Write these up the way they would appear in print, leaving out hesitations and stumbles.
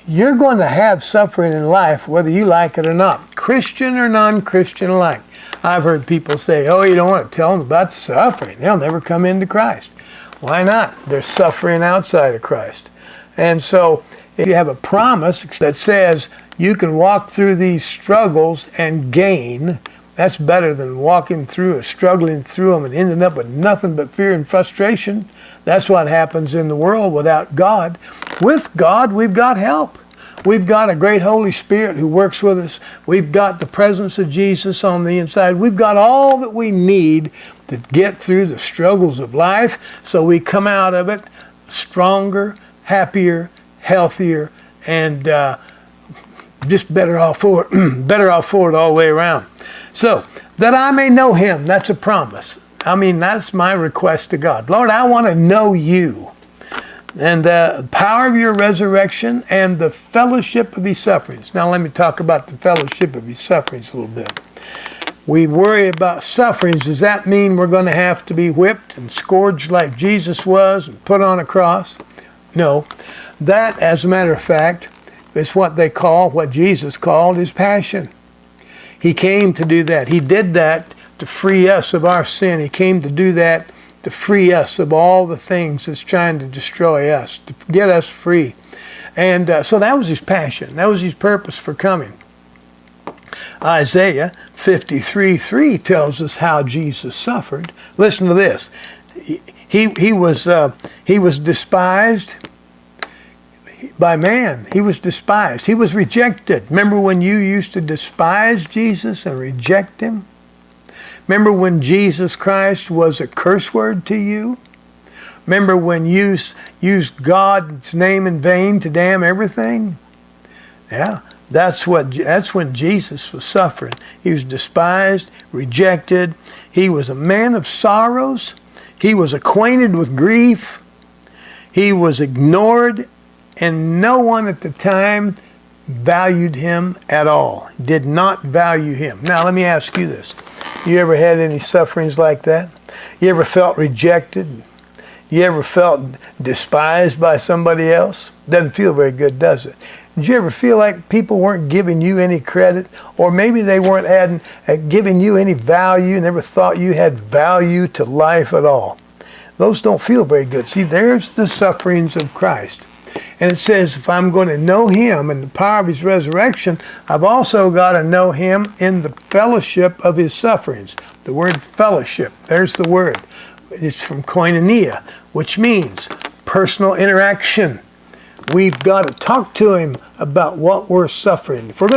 You're going to have suffering in life whether you like it or not, Christian or non-Christian alike. I've heard people say, oh, you don't want to tell them about the suffering. They'll never come into Christ. Why not? There's suffering outside of Christ. And so if you have a promise that says you can walk through these struggles and gain, that's better than walking through or struggling through them and ending up with nothing but fear and frustration. That's what happens in the world without God. With God, we've got help. We've got a great Holy Spirit who works with us. We've got the presence of Jesus on the inside. We've got all that we need to get through the struggles of life so we come out of it stronger, happier, healthier, and just better off for it, better off for it all the way around. So, that I may know him, that's a promise. I mean, that's my request to God. Lord, I want to know you and the power of your resurrection and the fellowship of his sufferings. Now, let me talk about the fellowship of his sufferings a little bit. We worry about sufferings. Does that mean we're going to have to be whipped and scourged like Jesus was and put on a cross? No. That, as a matter of fact, is what Jesus called his passion. He came to do that. He did that to free us of our sin. He came to do that to free us of all the things that's trying to destroy us, to get us free. And so that was his passion. That was his purpose for coming. Isaiah 53:3 tells us how Jesus suffered. Listen to this. He was despised by man. He was despised. He was rejected. Remember when you used to despise Jesus and reject him? Remember when Jesus Christ was a curse word to you? Remember when you used God's name in vain to damn everything? Yeah, that's when Jesus was suffering. He was despised, rejected. He was a man of sorrows. He was acquainted with grief. He was ignored, and no one at the time valued him at all. Did not value him. Now let me ask you this. You ever had any sufferings like that? You ever felt rejected? You ever felt despised by somebody else? Doesn't feel very good, does it? Did you ever feel like people weren't giving you any credit? Or maybe they weren't giving you any value, never thought you had value to life at all? Those don't feel very good. See, there's the sufferings of Christ. And it says, if I'm going to know him and the power of his resurrection, I've also got to know him in the fellowship of his sufferings. The word fellowship, there's the word. It's from koinonia, which means personal interaction. We've got to talk to him about what we're suffering. If we're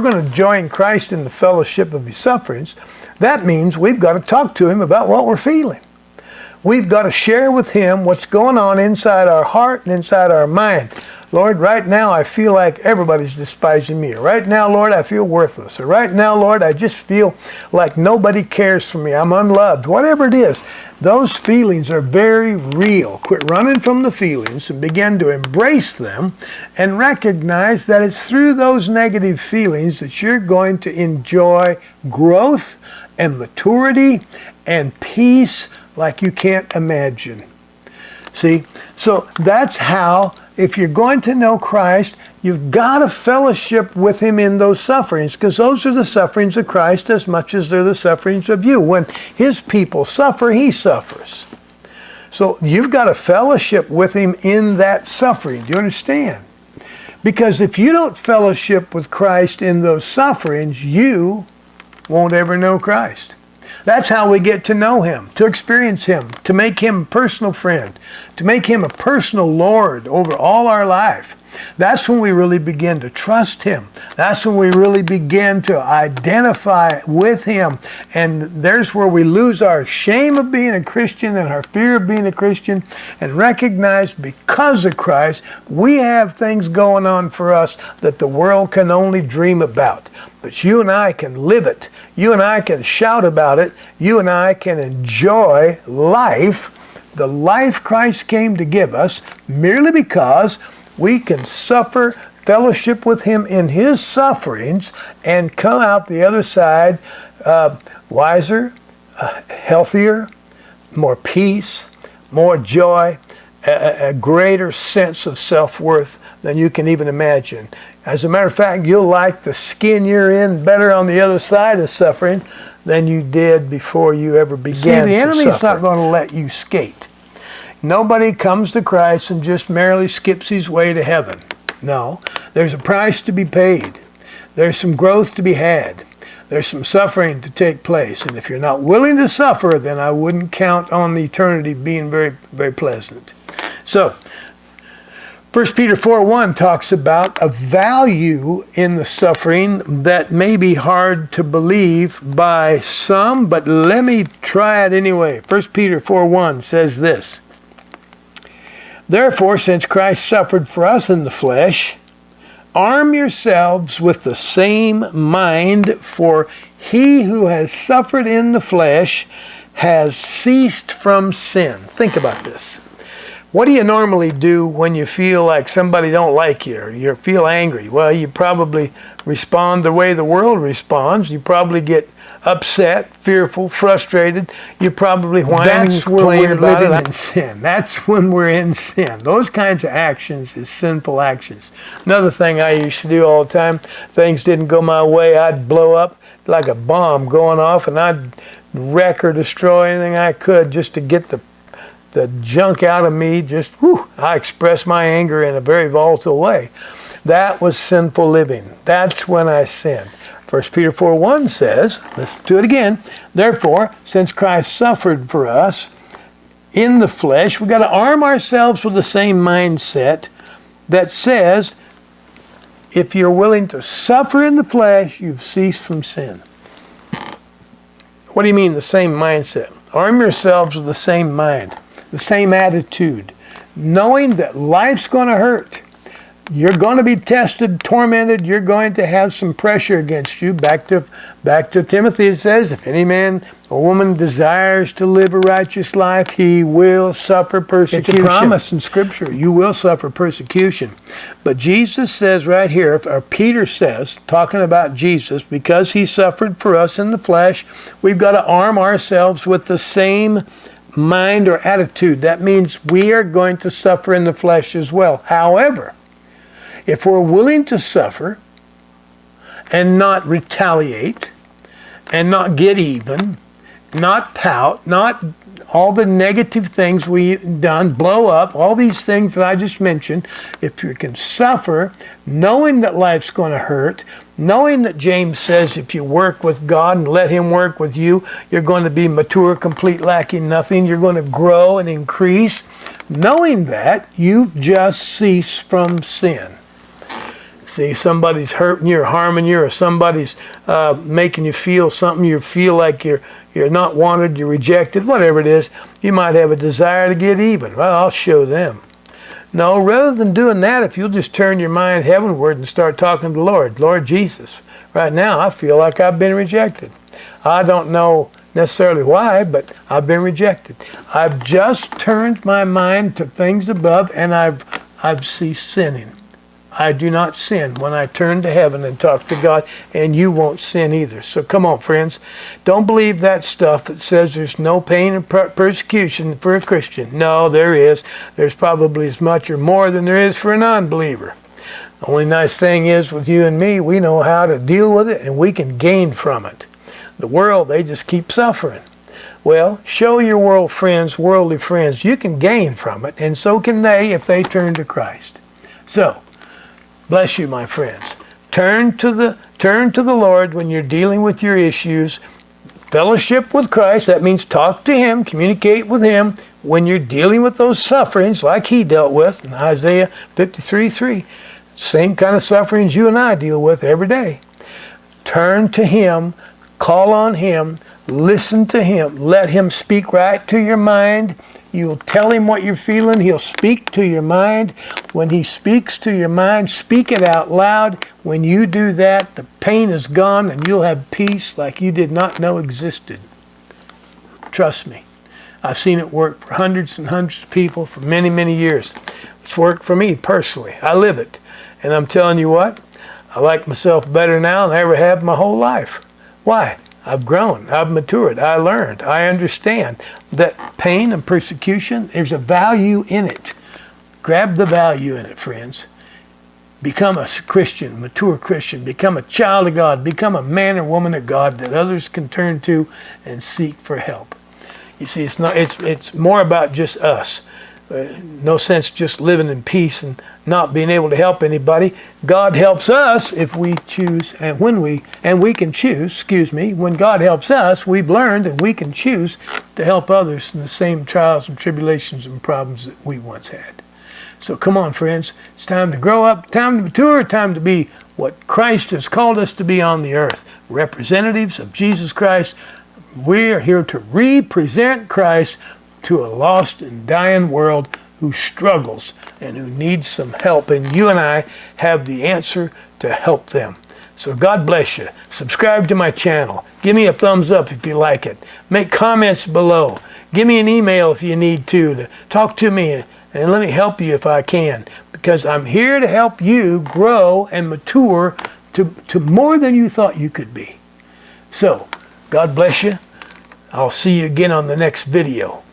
going to join Christ in the fellowship of his sufferings, that means we've got to talk to him about what we're feeling. We've got to share with him what's going on inside our heart and inside our mind. Lord, right now I feel like everybody's despising me. Or right now, Lord, I feel worthless. Or right now, Lord, I just feel like nobody cares for me. I'm unloved. Whatever it is, those feelings are very real. Quit running from the feelings and begin to embrace them and recognize that it's through those negative feelings that you're going to enjoy growth and maturity and peace like you can't imagine. See, so that's how, if you're going to know Christ, you've got to fellowship with him in those sufferings, because those are the sufferings of Christ as much as they're the sufferings of you. When his people suffer, he suffers. So you've got to fellowship with him in that suffering. Do you understand? Because if you don't fellowship with Christ in those sufferings, you won't ever know Christ. That's how we get to know him, to experience him, to make him a personal friend, to make him a personal Lord over all our life. That's when we really begin to trust him. That's when we really begin to identify with him. And there's where we lose our shame of being a Christian and our fear of being a Christian, and recognize because of Christ, we have things going on for us that the world can only dream about. But you and I can live it. You and I can shout about it. You and I can enjoy life, the life Christ came to give us, merely because we can suffer, fellowship with him in his sufferings, and come out the other side wiser, healthier, more peace, more joy, a greater sense of self-worth than you can even imagine. As a matter of fact, you'll like the skin you're in better on the other side of suffering than you did before you ever began to suffer. See, the enemy's not going to let you skate. Nobody comes to Christ and just merely skips his way to heaven. No, there's a price to be paid. There's some growth to be had. There's some suffering to take place. And if you're not willing to suffer, then I wouldn't count on the eternity being very, very pleasant. So, 1 Peter 4:1 talks about a value in the suffering that may be hard to believe by some, but let me try it anyway. 1 Peter 4:1 says this: "Therefore, since Christ suffered for us in the flesh, arm yourselves with the same mind, for he who has suffered in the flesh has ceased from sin." Think about this. What do you normally do when you feel like somebody don't like you or you feel angry? Well, you probably respond the way the world responds. You probably get upset, fearful, frustrated. You probably whine and complain about it. In sin. That's when we're in sin. Those kinds of actions is sinful actions. Another thing I used to do all the time, things didn't go my way, I'd blow up like a bomb going off, and I'd wreck or destroy anything I could just to get the junk out of me. Just, I express my anger in a very volatile way. That was sinful living. That's when I sinned. 1 Peter 4:1 says, let's do it again, "Therefore, since Christ suffered for us in the flesh," we've got to arm ourselves with the same mindset that says, if you're willing to suffer in the flesh, you've ceased from sin. What do you mean, the same mindset? Arm yourselves with the same mind, the same attitude, knowing that life's going to hurt. You're going to be tested, tormented. You're going to have some pressure against you. Back to Timothy, it says, if any man or woman desires to live a righteous life, he will suffer persecution. It's a promise in Scripture. You will suffer persecution. But Jesus says right here, or Peter says, talking about Jesus, because he suffered for us in the flesh, we've got to arm ourselves with the same mind or attitude. That means we are going to suffer in the flesh as well. However, if we're willing to suffer and not retaliate and not get even, not pout, not all the negative things we've done, blow up, all these things that I just mentioned, if you can suffer, knowing that life's going to hurt, knowing that James says if you work with God and let him work with you, you're going to be mature, complete, lacking nothing, you're going to grow and increase, knowing that you've just ceased from sin. See, somebody's hurting you or harming you, or somebody's making you feel something, you feel like you're not wanted, you're rejected, whatever it is, you might have a desire to get even. Well, I'll show them. No, rather than doing that, if you'll just turn your mind heavenward and start talking to the Lord, Lord Jesus, right now I feel like I've been rejected. I don't know necessarily why, but I've been rejected. I've just turned my mind to things above, and I've ceased sinning. I do not sin when I turn to heaven and talk to God, and you won't sin either. So come on, friends. Don't believe that stuff that says there's no pain and persecution for a Christian. No, there is. There's probably as much or more than there is for a non-believer. The only nice thing is with you and me, we know how to deal with it, and we can gain from it. The world, they just keep suffering. Well, show your worldly friends, you can gain from it, and so can they if they turn to Christ. So, bless you, my friends. Turn to the Lord when you're dealing with your issues. Fellowship with Christ, that means talk to him, communicate with him when you're dealing with those sufferings like he dealt with in Isaiah 53:3. Same kind of sufferings you and I deal with every day. Turn to him, call on him, listen to him, let him speak right to your mind. You'll tell him what you're feeling. He'll speak to your mind. When he speaks to your mind, speak it out loud. When you do that, the pain is gone and you'll have peace like you did not know existed. Trust me. I've seen it work for hundreds and hundreds of people for many, many years. It's worked for me personally. I live it. And I'm telling you what, I like myself better now than I ever have my whole life. Why? I've grown, I've matured, I learned, I understand that pain and persecution, there's a value in it. Grab the value in it, friends. Become a Christian, mature Christian. Become a child of God. Become a man or woman of God that others can turn to and seek for help. You see, it's more about just us. No sense just living in peace and not being able to help anybody. God helps us if we choose, and we can choose, when God helps us, we've learned and we can choose to help others in the same trials and tribulations and problems that we once had. So come on, friends. It's time to grow up, time to mature, time to be what Christ has called us to be on the earth. Representatives of Jesus Christ. We are here to represent Christ to a lost and dying world who struggles and who needs some help. And you and I have the answer to help them. So God bless you. Subscribe to my channel. Give me a thumbs up if you like it. Make comments below. Give me an email if you need to talk to me and let me help you if I can. Because I'm here to help you grow and mature to more than you thought you could be. So, God bless you. I'll see you again on the next video.